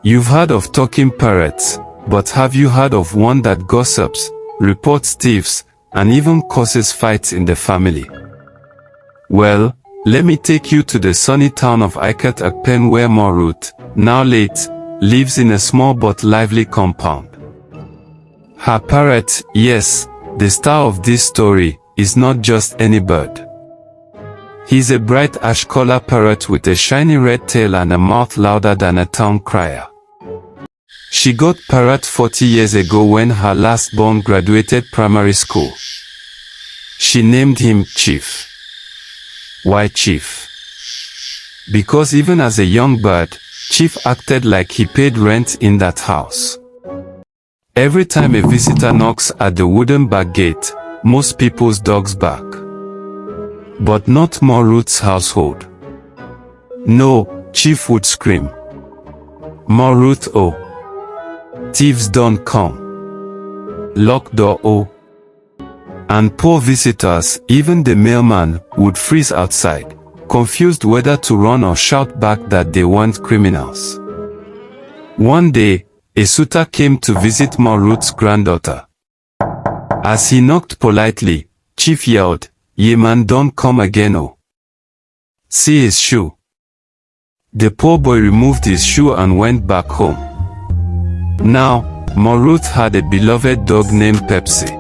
You've heard of talking parrots, but have you heard of one that gossips, reports thieves, and even causes fights in the family? Well, let me take you to the sunny town of Ikot Ekpene where Ma Ruth, now late, lives in a small but lively compound. Her parrot, yes, the star of this story, is not just any bird. He's a bright ash-color parrot with a shiny red tail and a mouth louder than a town crier. She got parrot 40 years ago when her last born graduated primary school. She named him Chief. Why Chief? Because even as a young bird, Chief acted like he paid rent in that house. Every time a visitor knocks at the wooden back gate, most people's dogs bark. But not Ma Ruth's household. No, Chief would scream. Ma Ruth, oh! Thieves don't come. Lock door, oh! And poor visitors, even the mailman, would freeze outside, confused whether to run or shout back that they weren't criminals. One day, a suitor came to visit Ma Ruth's granddaughter. As he knocked politely, Chief yelled, "Ye man don't come again, oh! See his shoe." The poor boy removed his shoe and went back home. Now, Ma Ruth had a beloved dog named Pepsi.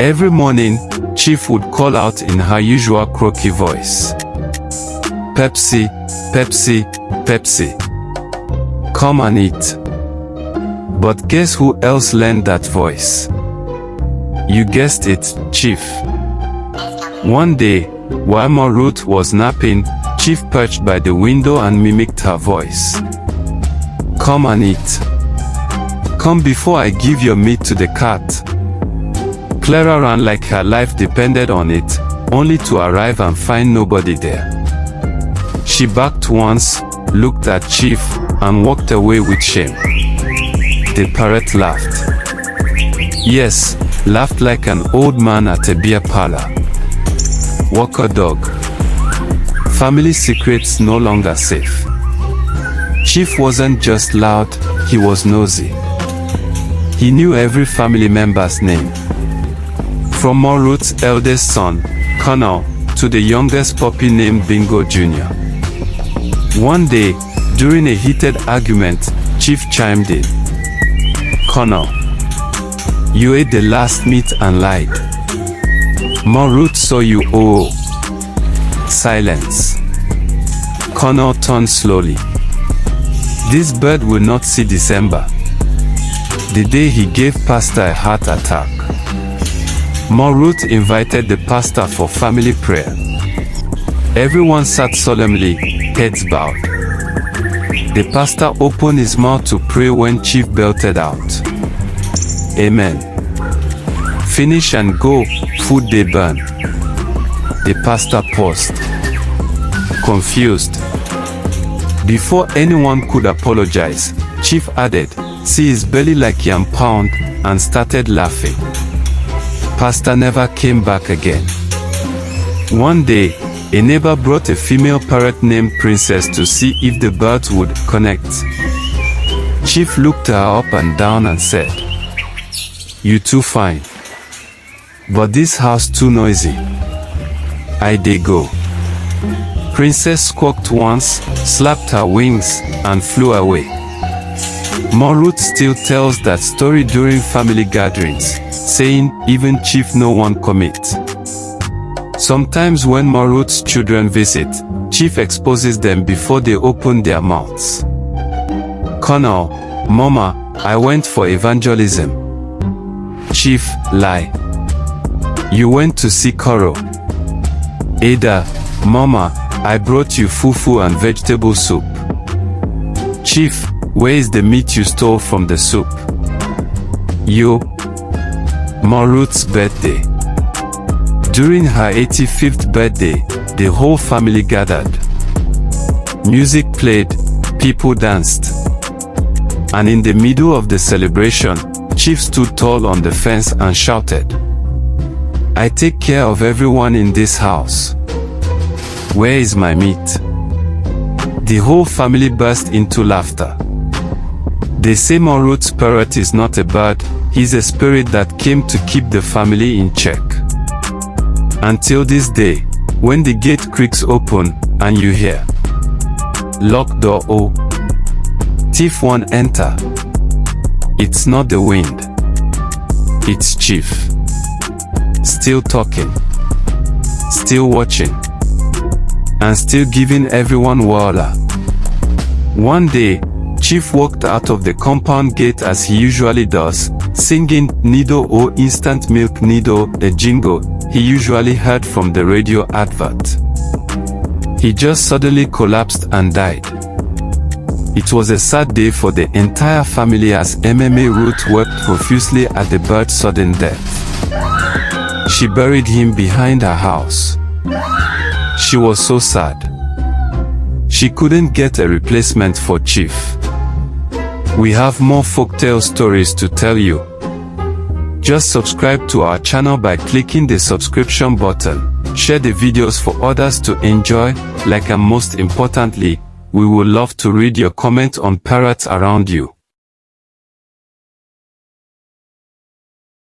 Every morning, Chief would call out in her usual croaky voice. "Pepsi, Pepsi, Pepsi. Come and eat." But guess who else learned that voice? You guessed it, Chief. One day, while Ma Ruth was napping, Chief perched by the window and mimicked her voice. "Come and eat. Come before I give your meat to the cat." Clara ran like her life depended on it, only to arrive and find nobody there. She barked once, looked at Chief, and walked away with shame. The parrot laughed. Yes, laughed like an old man at a beer parlor. Walker dog. Family secrets no longer safe. Chief wasn't just loud, he was nosy. He knew every family member's name. From Ma Ruth's eldest son, Colonel, to the youngest puppy named Bingo Jr. One day, during a heated argument, Chief chimed in. "Colonel, you ate the last meat and lied. Ma Ruth saw you, oh." Silence. Colonel turned slowly. This bird will not see December. The day he gave Pastor a heart attack. Ma Ruth invited the pastor for family prayer. Everyone sat solemnly, heads bowed. The pastor opened his mouth to pray when Chief belted out, "Amen. Finish and go, food they burn." The pastor paused, confused. Before anyone could apologize, Chief added, "See his belly like yam pound," and started laughing. Pastor never came back again. One day, a neighbor brought a female parrot named Princess to see if the birds would connect. Chief looked her up and down and said, "You too fine. But this house too noisy. I dey go." Princess squawked once, slapped her wings, and flew away. Ma Ruth still tells that story during family gatherings, saying, "Even Chief no one commit." Sometimes when Ma Ruth's children visit, Chief exposes them before they open their mouths. "Colonel, Mama, I went for evangelism." Chief, lie. "You went to see Koro." Ada, Mama, I brought you fufu and vegetable soup. Chief, where is the meat you stole from the soup? You. Ma Ruth's birthday. During her 85th birthday, the whole family gathered. Music played, people danced. And in the middle of the celebration, Chief stood tall on the fence and shouted, "I take care of everyone in this house. Where is my meat?" The whole family burst into laughter. They say Ma Ruth's parrot is not a bird, he's a spirit that came to keep the family in check. Until this day, when the gate creaks open, and you hear lock door, oh, thief one enter. It's not the wind. It's Chief. Still talking. Still watching. And still giving everyone water. One day, Chief walked out of the compound gate as he usually does, singing Nido or instant milk Nido, the jingle he usually heard from the radio advert. He just suddenly collapsed and died. It was a sad day for the entire family as Ma Ruth wept profusely at the bird's sudden death. She buried him behind her house. She was so sad. She couldn't get a replacement for Chief. We have more folktale stories to tell you. Just subscribe to our channel by clicking the subscription button. Share the videos for others to enjoy, and most importantly, we would love to read your comments on parrots around you.